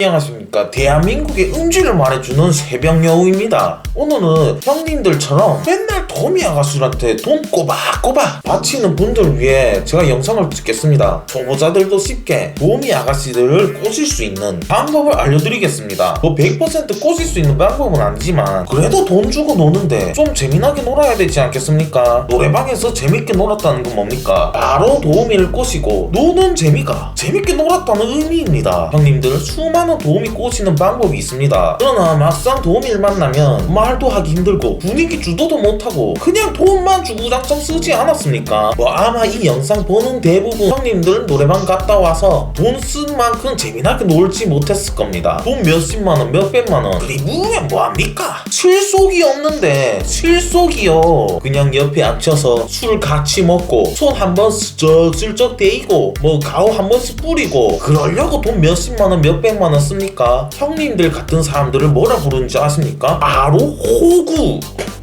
안녕하십니까. 대한민국의 음주를 말해주는 새벽여우입니다. 오늘은 형님들처럼 맨날 도미 아가씨한테 돈 꼬박꼬박 바치는 분들을 위해 제가 영상을 찍겠습니다. 초보자들도 쉽게 도미 아가씨들을 꼬실 수 있는 방법을 알려드리겠습니다. 뭐 100% 꼬실 수 있는 방법은 아니지만 그래도 돈 주고 노는데 좀 재미나게 놀아야 되지 않겠습니까? 노래방에서 재밌게 놀았다는 건 뭡니까? 바로 도우미를 꼬시고 노는 재미가 재밌게 놀았다는 의미입니다. 형님들 수많은 도우미 꼬시는 방법이 있습니다. 그러나 막상 도우미를 만나면 말도 하기 힘들고 분위기 주도도 못하고 그냥 돈만 주구장창 쓰지 않았습니까? 뭐 아마 이 영상 보는 대부분 형님들 노래방 갔다 와서 돈 쓴 만큼 재미나게 놀지 못했을 겁니다. 돈 몇십만원 몇백만원 그리 모으면 뭐합니까? 실속이 없는데 실속이요. 그냥 옆에 앉혀서 술 같이 먹고 손 한번 슬쩍슬쩍 데이고 뭐 가오 한 번씩 뿌리고 그러려고 돈 몇십만원 몇백만원 씁니까? 형님들 같은 사람들을 뭐라 부르는지 아십니까? 바로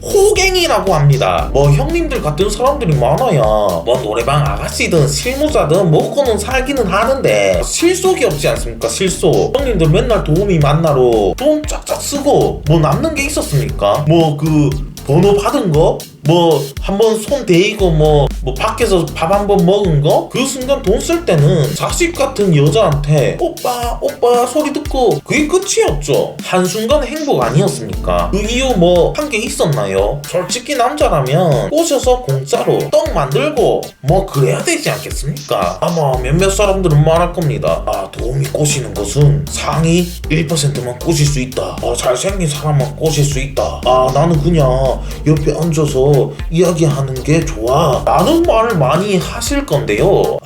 호갱이라고 합니다. 뭐 형님들 같은 사람들이 많아야 뭐 노래방 아가씨든 실무자든 먹고는 살기는 하는데 실속이 없지 않습니까? 실속. 형님들 맨날 도우미 만나러 돈 쫙쫙 쓰고 뭐 남는 게 있었습니까? 뭐 그 번호 받은 거? 뭐 한번 손 데이고 뭐 밖에서 밥 한번 먹은 거? 그 순간 돈 쓸 때는 자식 같은 여자한테 오빠 소리 듣고 그게 끝이었죠. 한순간 행복 아니었습니까? 그 이유 뭐 한 게 있었나요? 솔직히 남자라면 꼬셔서 공짜로 떡 만들고 뭐 그래야 되지 않겠습니까? 아마 몇몇 사람들은 말할 겁니다. 아, 도우미 꼬시는 것은 상위 1%만 꼬실 수 있다. 잘생긴 사람만 꼬실 수 있다. 아, 나는 그냥 옆에 앉아서 이야기하는 게 좋아 라는 말을 많이 하실 건데요.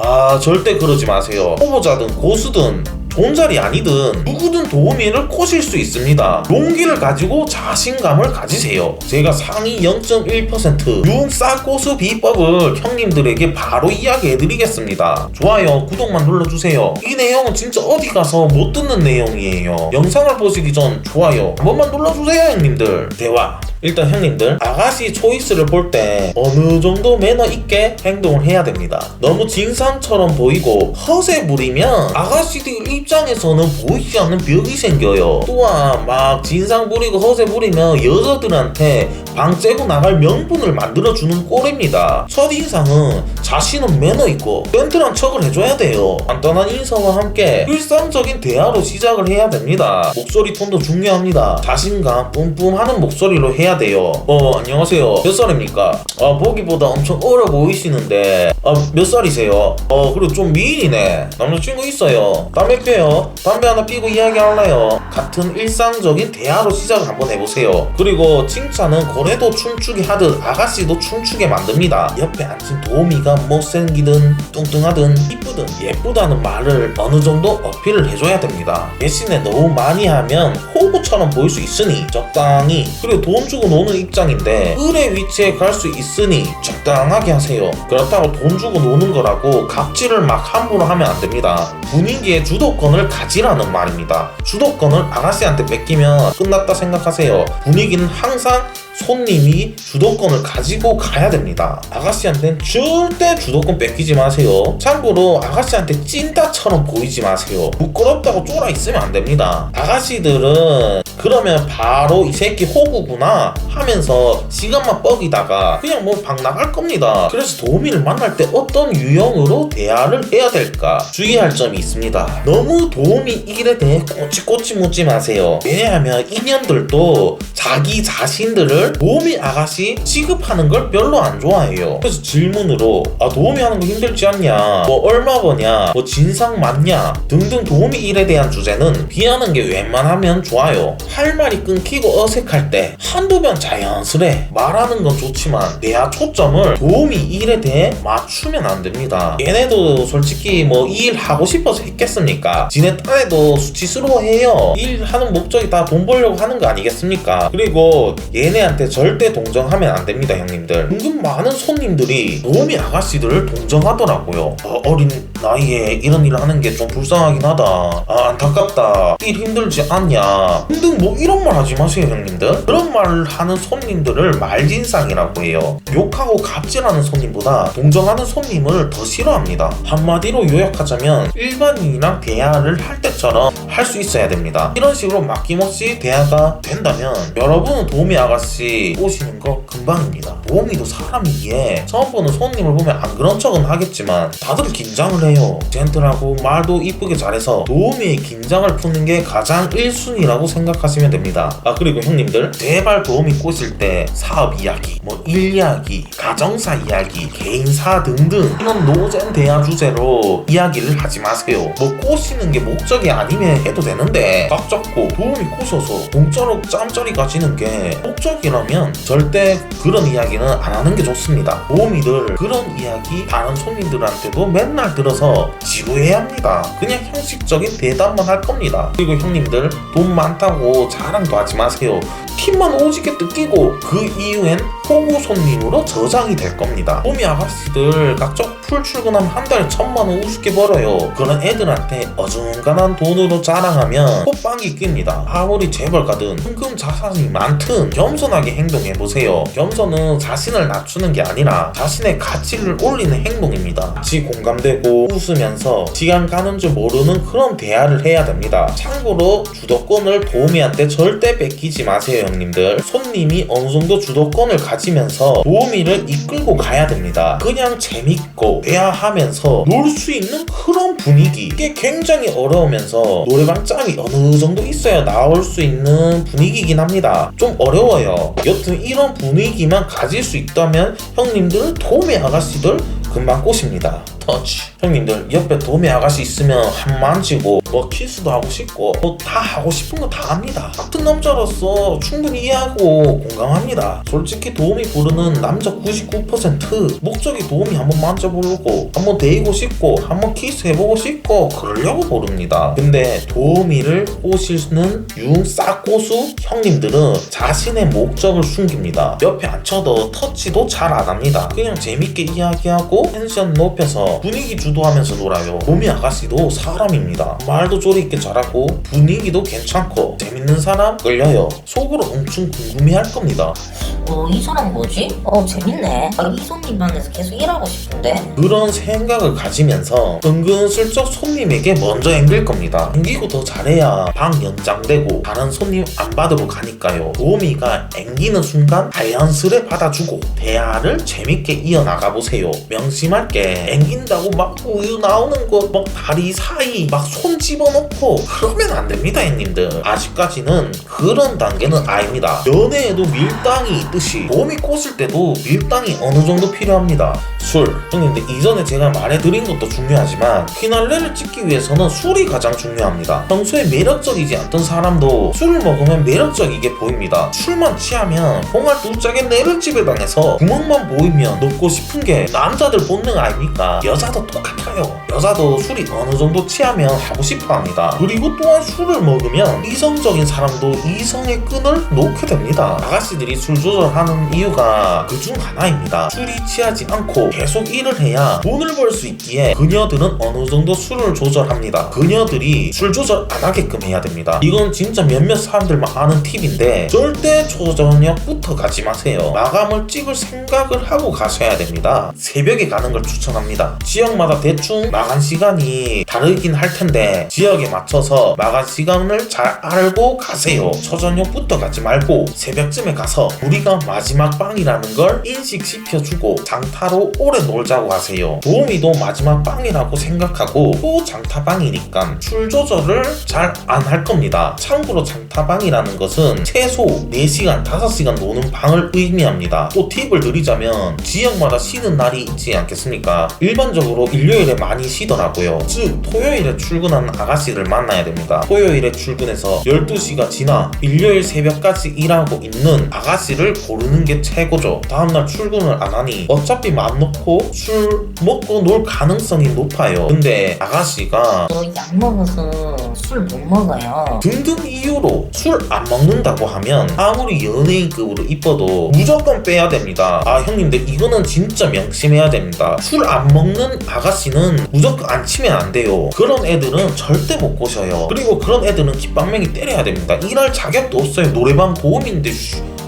절대 그러지 마세요. 초보자든 고수든 존잘이 아니든 누구든 도우미를 꼬실 수 있습니다. 용기를 가지고 자신감을 가지세요. 제가 상위 0.1% 융싸 고수 비법을 형님들에게 바로 이야기해드리겠습니다. 좋아요, 구독만 눌러주세요. 이 내용은 진짜 어디 가서 못 듣는 내용이에요. 영상을 보시기 전 좋아요 한 번만 눌러주세요. 형님들 대화. 일단 형님들 아가씨 초이스를 볼 때 어느 정도 매너 있게 행동을 해야 됩니다. 너무 진상처럼 보이고 허세 부리면 아가씨들 입장에서는 보이지 않는 벽이 생겨요. 또한 막 진상 부리고 허세 부리면 여자들한테 방 째고 나갈 명분을 만들어주는 꼴입니다. 첫인상은 자신은 매너 있고 끈끈한 척을 해줘야 돼요. 간단한 인사와 함께 일상적인 대화로 시작을 해야 됩니다. 목소리 톤도 중요합니다. 자신감 뿜뿜하는 목소리로 해야 돼요. 안녕하세요. 몇 살입니까? 보기보다 엄청 어려 보이시는데 몇 살이세요? 그리고 좀 미인이네. 남자친구 있어요? 담배 피워요? 담배 하나 피고 이야기할래요? 같은 일상적인 대화로 시작을 한번 해보세요. 그리고 칭찬은 고래도 춤추게 하듯 아가씨도 춤추게 만듭니다. 옆에 앉은 도우미가 못생기든 뚱뚱하든 이쁘든 예쁘다는 말을 어느 정도 어필을 해줘야 됩니다. 대신에 너무 많이 하면 호구처럼 보일 수 있으니 적당히. 그리고 돈 주고 노는 입장인데 을의 위치에 갈 수 있으니 적당하게 하세요. 그렇다고 돈 주고 노는 거라고 갑질을 막 함부로 하면 안 됩니다. 분위기에 주도권을 가지라는 말입니다. 주도권을 아가씨한테 뺏기면 끝났다 생각하세요. 분위기는 항상 손님이 주도권을 가지고 가야 됩니다. 아가씨한테는 절대 주도권 뺏기지 마세요. 참고로 아가씨한테 찐따처럼 보이지 마세요. 부끄럽다고 쫄아 있으면 안 됩니다. 아가씨들은 그러면 바로 이 새끼 호구구나 하면서 시간만 뻑이다가 그냥 뭐 방 나갈 겁니다. 그래서 도우미를 만날 때 어떤 유형으로 대화를 해야 될까 주의할 점이 있습니다. 너무 도우미 일에 대해 꼬치꼬치 묻지 마세요. 왜냐하면 인연들도 자기 자신들을 도우미 아가씨 취급하는 걸 별로 안 좋아해요. 그래서 질문으로 도우미 하는 거 힘들지 않냐, 뭐 얼마 버냐, 뭐 진상 맞냐 등등 도우미 일에 대한 주제는 피하는 게 웬만하면 좋아요. 할 말이 끊기고 어색할 때 한두 번 자연스레 말하는 건 좋지만 대화 초점을 도우미 일에 대해 맞추면 안 됩니다. 얘네도 솔직히 뭐 이 일 하고 싶어서 했겠습니까? 지네 딴에도 수치스러워해요. 일 하는 목적이 다 돈 벌려고 하는 거 아니겠습니까? 그리고 얘네한테 절대 동정하면 안 됩니다. 형님들 은근 많은 손님들이 도우미 아가씨들을 동정하더라고요. 어린 나이에 이런 일을 하는 게 좀 불쌍하긴 하다. 안타깝다. 일 힘들지 않냐 등등 뭐 이런 말 하지 마세요 형님들. 그런 말을 하는 손님들을 말진상이라고 해요. 욕하고 갑질하는 손님보다 동정하는 손님을 더 싫어합니다. 한마디로 요약하자면 일반인이랑 대화를 할 때처럼 할 수 있어야 됩니다. 이런 식으로 맡김없이 대화가 된다면 여러분은 도우미 아가씨 오시는 거 금방입니다. 도우미도 사람이기에 처음 보는 손님을 보면 안 그런 척은 하겠지만 다들 긴장을 해요. 젠틀하고 말도 이쁘게 잘해서 도우미의 긴장을 푸는 게 가장 1순위라고 생각하시면 됩니다. 그리고 형님들 제발 도우미 꼬실 때 사업 이야기, 뭐 일 이야기, 가정사 이야기, 개인사 등등 이런 노잼 대화 주제로 이야기를 하지 마세요. 뭐 꼬시는 게 목적이 아니면 해도 되는데 각 잡고 도우미 꼬셔서 공짜로 짬짜리 가지는 게 목적이라면 절대 그런 이야기는 안 하는 게 좋습니다. 도우미들 그런 이야기 다른 손님들한테도 맨날 들어서 지루해야 합니다. 그냥 형식적인 대답만 할 겁니다. 그리고 형님들 돈 많다고 자랑도 하지 마세요. 팁만 오지게 뜯기고 그 이후엔 호구 손님으로 저장이 될 겁니다. 도우미 아가씨들 각종 풀 출근하면 한 달에 1000만원 우습게 벌어요. 그런 애들한테 어중간한 돈으로 자랑하면 호빵이 낍니다. 아무리 재벌가든 현금 자산이 많든 겸손하게 행동해보세요. 겸손은 자신을 낮추는 게 아니라 자신의 가치를 올리는 행동입니다. 같이 공감되고 웃으면서 시간 가는 줄 모르는 그런 대화를 해야 됩니다. 참고로 주도권을 도우미한테 절대 뺏기지 마세요 형님들. 손님이 어느 정도 주도권을 가지면서 도우미를 이끌고 가야 됩니다. 그냥 재밌고 대화하면서 놀 수 있는 그런 분위기, 이게 굉장히 어려우면서 노래방 짬이 어느 정도 있어야 나올 수 있는 분위기이긴 합니다. 좀 어려워요. 여튼 이런 분위기만 가질 수 있다면 형님들은 도우미 아가씨들 금방 꼬십니다. 터치. 형님들 옆에 도우미 아가씨 있으면 한 만지고 뭐 키스도 하고 싶고 뭐 다 하고 싶은 거 다 합니다. 같은 남자로서 충분히 이해하고 공감합니다. 솔직히 도우미 부르는 남자 99% 목적이 도우미 한번 만져보고 한번 데이고 싶고 한번 키스해보고 싶고 그러려고 부릅니다. 근데 도우미를 꼬시는 싹고수 형님들은 자신의 목적을 숨깁니다. 옆에 앉혀도 터치도 잘 안 합니다. 그냥 재밌게 이야기하고 텐션 높여서 분위기 주도하면서 놀아요. 도우미 아가씨도 사람입니다. 말도 조리 있게 잘하고 분위기도 괜찮고 재밌는 사람 끌려요. 속으로 엄청 궁금해할 겁니다. 이 사람 뭐지? 재밌네. 이 손님만에서 계속 일하고 싶은데. 그런 생각을 가지면서 은근슬쩍 손님에게 먼저 앵길 겁니다. 앵기고 더 잘해야 방 연장되고 다른 손님 안 받으러 가니까요. 도우미가 앵기는 순간 자연스레 받아주고 대화를 재밌게 이어나가보세요. 명심할 게 앵긴다고 막 우유 나오는 거 막 다리 사이 막 손 집어넣고 그러면 안 됩니다 형님들. 아직까지는 그런 단계는 아닙니다. 연애에도 밀당이 있듯이 도우미 꼬실 때도 밀당이 어느 정도 필요합니다. 술. 형님들 이전에 제가 말해드린 것도 중요하지만 피날레를 찍기 위해서는 술이 가장 중요합니다. 평소에 매력적이지 않던 사람도 술을 먹으면 매력적이게 보입니다. 술만 취하면 봉알 둘짝에 내를집에 당해서 구멍만 보이면 넣고 싶은 게 남자들 본능 아닙니까? 여자도 똑같아요. 여자도 술이 어느 정도 취하면 하고 싶어 합니다. 그리고 또한 술을 먹으면 이성적인 사람도 이성의 끈을 놓게 됩니다. 아가씨들이 술 조절하는 이유가 그중 하나입니다. 술이 취하지 않고 계속 일을 해야 돈을 벌 수 있기에 그녀들은 어느 정도 술을 조절합니다. 그녀들이 술 조절 안 하게끔 해야 됩니다. 이건 진짜 몇몇 사람들만 아는 팁인데 절대 초저녁부터 가지 마세요. 마감을 찍을 생각을 하고 가셔야 됩니다. 새벽에 가는 걸 추천합니다. 지역마다 대충 마감 시간이 다르긴 할 텐데 지역에 맞춰서 마감 시간을 잘 알고 가세요. 초저녁부터 가지 말고 새벽쯤에 가서 우리가 마지막 방이라는 걸 인식시켜주고 장타로 오래 놀자고 하세요. 도우미도 마지막 방이라고 생각하고 또 장타방이니까 술 조절을 잘 안 할 겁니다. 참고로 장타방이라는 것은 최소 4시간, 5시간 노는 방을 의미합니다. 또 팁을 드리자면 지역마다 쉬는 날이 있지 않겠습니까? 일반적으로 일요일에 많이 쉬더라고요. 즉 토요일에 출근하는 아가씨를 만나야 됩니다. 토요일에 출근해서 12시가 지나 일요일 새벽까지 일하고 있는 아가씨를 고르는 게 최고죠. 다음날 출근을 안 하니 어차피 맘 놓고 술 먹고 놀 가능성이 높아요. 근데 아가씨가 저 약 먹어서 술 못 먹어요. 등등 이유로 술 안 먹는다고 하면 아무리 연예인급으로 이뻐도 무조건 빼야 됩니다. 아 형님들 이거는 진짜 명심해야 됩니다. 술 안 먹는 아가씨는 무조건 안 치면 안 돼요. 그런 애들은 절대 못 꼬셔요. 그리고 그런 애들은 깃방맹이 때려야 됩니다. 일할 자격도 없어요. 노래방 보험인데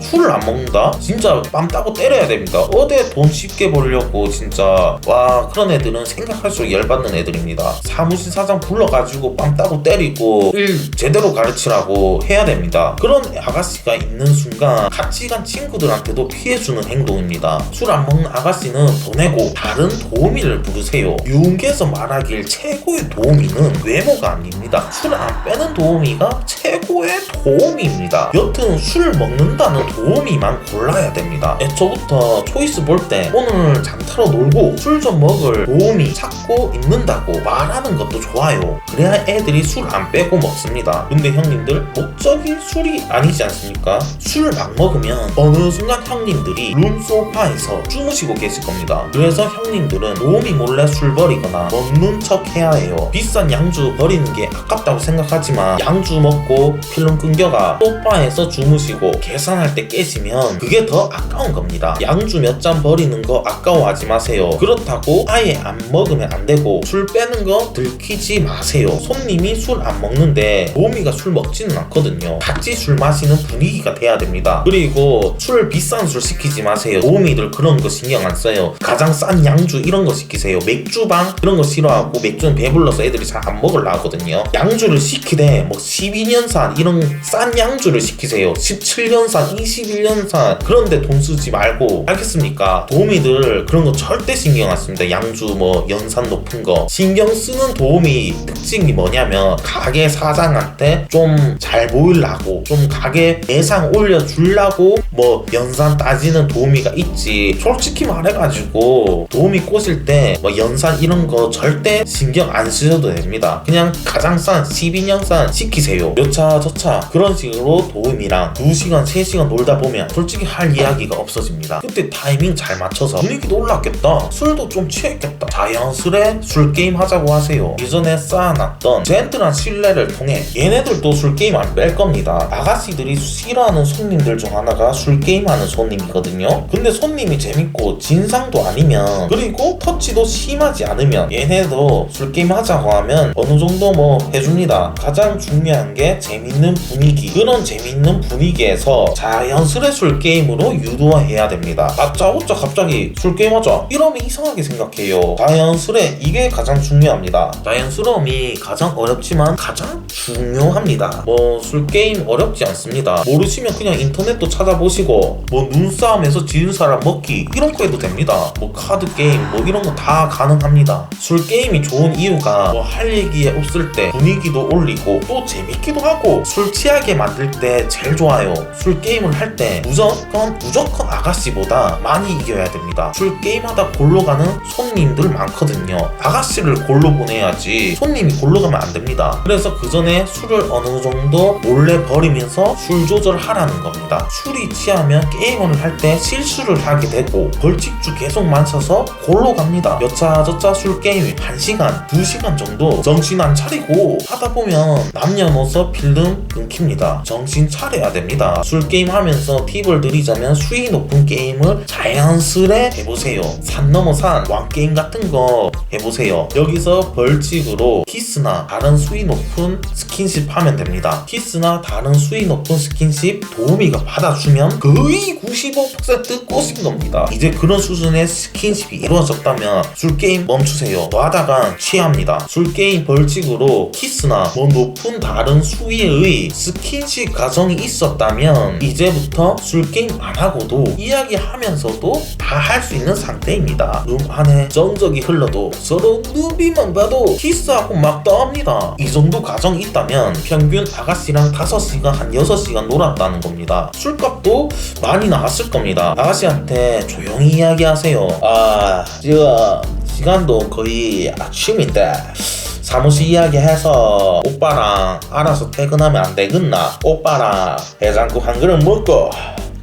술을 안 먹는다? 진짜 뺨 따고 때려야 됩니다. 어디 돈 쉽게 벌려고 진짜. 와 그런 애들은 생각할수록 열받는 애들입니다. 사무실 사장 불러가지고 뺨 따고 때리고 일 제대로 가르치라고 해야 됩니다. 그런 아가씨가 있는 순간 같이 간 친구들한테도 피해주는 행동입니다. 술 안 먹는 아가씨는 보내고 다른 도우미를 부르세요. 유흥계에서 말하길 최고의 도우미는 외모가 아닙니다. 술 안 빼는 도우미가 최고의 도우미입니다. 여튼 술 먹는다는 도우미만 골라야 됩니다. 애초부터 초이스 볼 때 오늘 장타러 놀고 술 좀 먹을 도우미 찾고 있는다고 말하는 것도 좋아요. 그래야 애들이 술 안 빼고 먹습니다. 근데 형님들 목적이 술이 아니지 않습니까? 술 막 먹으면 어느 순간 형님들이 룸소파에서 주무시고 계실 겁니다. 그래서 형님들은 도우미 몰래 술 버리거나 먹는 척 해야 해요. 비싼 양주 버리는 게 아깝다고 생각하지만 양주 먹고 필름 끊겨가 소파에서 주무시고 계산할 때 깨지면 그게 더 아까운 겁니다. 양주 몇 잔 버리는 거 아까워하지 마세요. 그렇다고 아예 안 먹으면 안 되고 술 빼는 거 들키지 마세요. 손님이 술 안 먹는데 도우미가 술 먹지는 않거든요. 같이 술 마시는 분위기가 돼야 됩니다. 그리고 술 비싼 술 시키지 마세요. 도우미들 그런 거 신경 안 써요. 가장 싼 양주 이런 거 시키세요. 맥주방 이런 거 싫어하고 맥주는 배불러서 애들이 잘 안 먹으려 하거든요. 양주를 시키되 뭐 12년산 이런 싼 양주를 시키세요. 17년산 21년산 그런데 돈 쓰지 말고. 알겠습니까? 도우미들 그런 거 절대 신경 안 씁니다. 양주 뭐 연산 높은 거 신경 쓰는 도우미 특징이 뭐냐면 가게 사장한테 좀 잘 보이려고 좀 가게 매상 올려주려고 뭐 연산 따지는 도우미가 있지. 솔직히 말해가지고 도우미 꼬실 때 뭐 연산 이런 거 절대 신경 안 쓰셔도 됩니다. 그냥 가장 싼 12년산 시키세요. 몇 차 저차 그런 식으로 도우미랑 2시간 3시간 놀다 보면 솔직히 할 이야기가 없어집니다. 그때 타이밍 잘 맞춰서 분위기도 올랐겠다. 술도 좀 취했겠다. 자연스레 술 게임 하자고 하세요. 예전에 쌓아놨던 젠틀한 신뢰를 통해 얘네들도 술 게임 안 뺄 겁니다. 아가씨들이 싫어하는 손님들 중 하나가 술 게임 하는 손님이거든요. 근데 손님이 재밌고 진상도 아니면 그리고 터치도 심하지 않으면 얘네도 술 게임 하자고 하면 어느 정도 뭐 해줍니다. 가장 중요한 게 재밌는 분위기. 그런 재밌는 분위기에서 자연스레 술 게임으로 유도해야 됩니다. 다짜고짜 갑자기 술 게임 하자 이러면 이상하게 생각해요. 자연스레 이게 가장 중요합니다. 자연스러움이 가장 어렵지만 가장 중요합니다. 뭐 술 게임 어렵지 않습니다. 모르시면 그냥 인터넷도 찾아보시고 뭐 눈싸움에서 지는 사람 먹기 이런 거 해도 됩니다. 뭐 카드 게임 뭐 이런 거 다 가능합니다. 술 게임이 좋은 이유가 뭐 할 얘기에 없을 때 분위기도 올리고 또 재밌기도 하고 술 취하게 만들 때 제일 좋아요. 술 게임을 할 때 무조건 아가씨보다 많이 이겨야 됩니다. 술 게임하다 골로 가는 손님들 많거든요. 아가씨를 골로 보내야지 손님이 골로 가면 안 됩니다. 그래서 그 전에 술을 어느 정도 몰래 버리면서 술 조절하라는 겁니다. 술이 취하면 게임을 할 때 실수를 하게 되고 벌칙주 계속 맞춰서 골로 갑니다. 여차 저차 술 게임 1시간 2시간 정도 정신 안 차리고 하다 보면 남녀노소 필름 끊깁니다. 정신 차려야 됩니다. 술 게임 하면서 팁을 드리자면 수위 높은 게임을 자연스레 해보세요. 산 넘어 산 왕게임 같은 거 해보세요. 여기서 벌칙으로 키스나 다른 수위 높은 스킨십 하면 됩니다. 키스나 다른 수위 높은 스킨십 도우미가 받아주면 거의 95% 꼬신 겁니다. 이제 그런 수준의 스킨십이 이루어졌다면 술게임 멈추세요. 더 하다간 취합니다. 술게임 벌칙으로 키스나 뭐 높은 다른 수위의 스킨십 과정이 있었다면 이제부터 술게임 안 하고도 이야기하면서도 다 할 수 있는 상태입니다. 룸 안에 정적이 흘러도 서로 눈빛만 봐도 키스하고 막 떠합니다. 이 정도 과정이 있다면 평균 아가씨랑 5시간 한 6시간 놀았다는 겁니다. 술값도 많이 나왔을 겁니다. 아가씨한테 조용히 이야기하세요. 지금 시간도 거의 아침인데 사무실 이야기해서 오빠랑 알아서 퇴근하면 안 되겠나? 오빠랑 해장국 한 그릇 먹고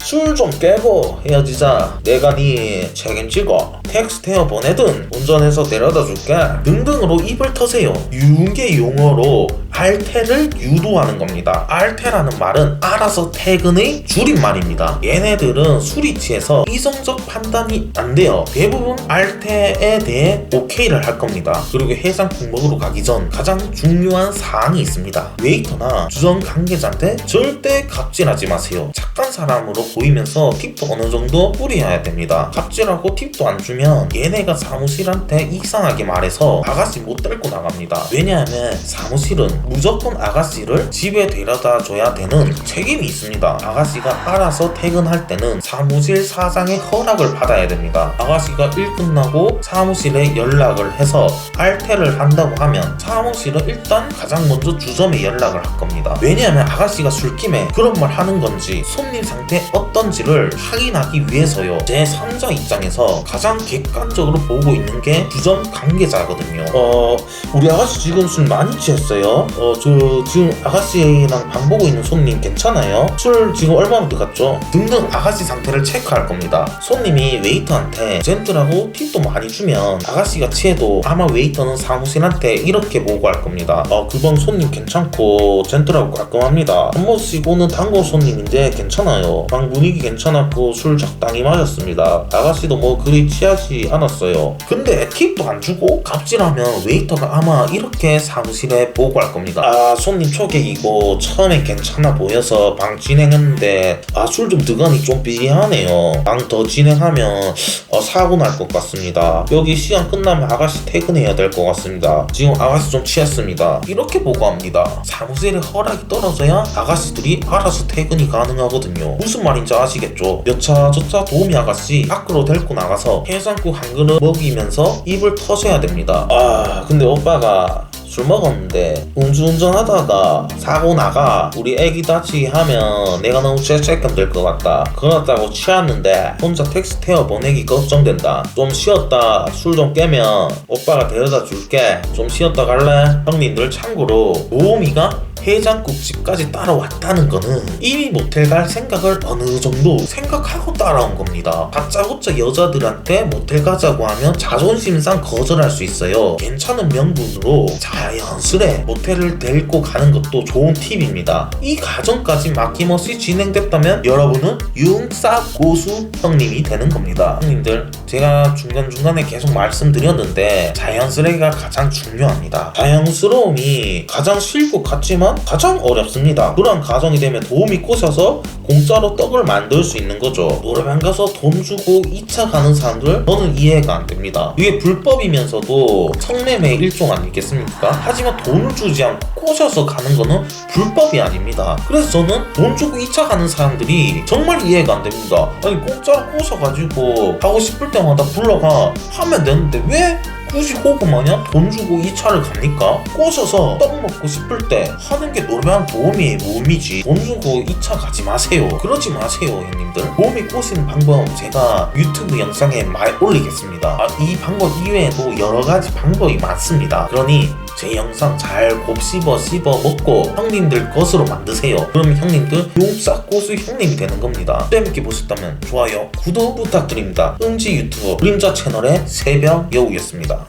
술 좀 깨고 헤어지자. 내가 네 책임지고 텍스트해어 보내든 운전해서 데려다 줄게 등등으로 입을 터세요. 유흥계 용어로 알테를 유도하는 겁니다. 알테라는 말은 알아서 퇴근의 줄임말입니다. 얘네들은 술이 취해서 이성적 판단이 안 돼요. 대부분 알테에 대해 오케이를 할 겁니다. 그리고 해장국 먹으러 가기 전 가장 중요한 사항이 있습니다. 웨이터나 주전 관계자한테 절대 갑질하지 마세요. 착한 사람으로 보이면서 팁도 어느 정도 뿌려야 됩니다. 갑질하고 팁도 안 주면 얘네가 사무실한테 이상하게 말해서 아가씨 못 데리고 나갑니다. 왜냐하면 사무실은 무조건 아가씨를 집에 데려다 줘야 되는 책임이 있습니다. 아가씨가 알아서 퇴근할 때는 사무실 사장의 허락을 받아야 됩니다. 아가씨가 일 끝나고 사무실에 연락을 해서 알테를 한다고 하면 사무실은 일단 가장 먼저 주점에 연락을 할 겁니다. 왜냐하면 아가씨가 술김에 그런 말 하는 건지 손님 상태 어떤지를 확인하기 위해서요. 제3자 입장에서 가장 객관적으로 보고 있는 게 주점 관계자거든요. 우리 아가씨 지금 술 많이 취했어요. 저 지금 아가씨랑 방 보고 있는 손님 괜찮아요? 술 지금 얼마나 들어갔죠? 등등 아가씨 상태를 체크할 겁니다. 손님이 웨이터한테 젠틀하고 팁도 많이 주면 아가씨가 취해도 아마 웨이터는 사무실한테 이렇게 보고할 겁니다. 그방 손님 괜찮고 젠틀하고 깔끔합니다. 한 번씩 오는 단골 손님인데 괜찮아요. 방 분위기 괜찮았고 술 적당히 마셨습니다. 아가씨도 뭐 그리 취하지 않았어요. 근데 팁도 안 주고 갑질하면 웨이터가 아마 이렇게 사무실에 보고할 겁니다. 손님 초객이고 처음엔 괜찮아 보여서 방 진행했는데 술 좀 들어가니 좀 삐리하네요. 방 더 진행하면 사고 날 것 같습니다. 여기 시간 끝나면 아가씨 퇴근해야 될 것 같습니다. 지금 아가씨 좀 취했습니다. 이렇게 보고합니다. 사무실에 허락이 떨어져야 아가씨들이 알아서 퇴근이 가능하거든요. 무슨 말인지 아시겠죠? 여차 저차 도우미 아가씨 밖으로 데리고 나가서 해장국 한 그릇 먹이면서 입을 터셔야 됩니다. 근데 오빠가 술 먹었는데 음주운전하다가 사고 나가 우리 애기 다치게 하면 내가 너무 죄책감 될 것 같다. 그렇다고 취했는데 혼자 택시 태워 보내기 걱정된다. 좀 쉬었다 술 좀 깨면 오빠가 데려다 줄게. 좀 쉬었다 갈래? 형님들 참고로 도우미가 해장국 집까지 따라왔다는 거는 이미 모텔 갈 생각을 어느 정도 생각하고 따라온 겁니다. 다짜고짜 여자들한테 모텔 가자고 하면 자존심상 거절할 수 있어요. 괜찮은 명분으로 자연스레 모텔을 데리고 가는 것도 좋은 팁입니다. 이 과정까지 막힘없이 진행됐다면 여러분은 융싸 고수 형님이 되는 겁니다. 형님들 제가 중간중간에 계속 말씀드렸는데 자연스레가 가장 중요합니다. 자연스러움이 가장 쉬울 것 같지만 가장 어렵습니다. 그런 과정이 되면 도움이 꼬셔서 공짜로 떡을 만들 수 있는 거죠. 노래방 가서 돈 주고 2차 가는 사람들 저는 이해가 안 됩니다. 이게 불법이면서도 성매매의 일종 아니겠습니까? 하지만 돈을 주지 않고 꼬셔서 가는 거는 불법이 아닙니다. 그래서 저는 돈 주고 2차 가는 사람들이 정말 이해가 안 됩니다. 아니 공짜로 꼬셔가지고 하고 싶을 때마다 불러가 하면 되는데 왜 굳이 호구 마냥 돈 주고 2차를 갑니까? 꼬셔서 떡 먹고 싶을 때 하는 게 노래방 도우미의 모임이지 돈 주고 2차 가지 마세요. 그러지 마세요 형님들. 도우미 꼬시는 방법 제가 유튜브 영상에 많이 올리겠습니다. 이 방법 이외에도 여러가지 방법이 많습니다. 그러니 제 영상 잘 곱씹어 씹어 먹고 형님들 것으로 만드세요. 그러면 형님들 용싸 고수 형님이 되는 겁니다. 재밌게 보셨다면 좋아요, 구독 부탁드립니다. 음지 유튜버 그림자 채널의 새벽 여우였습니다.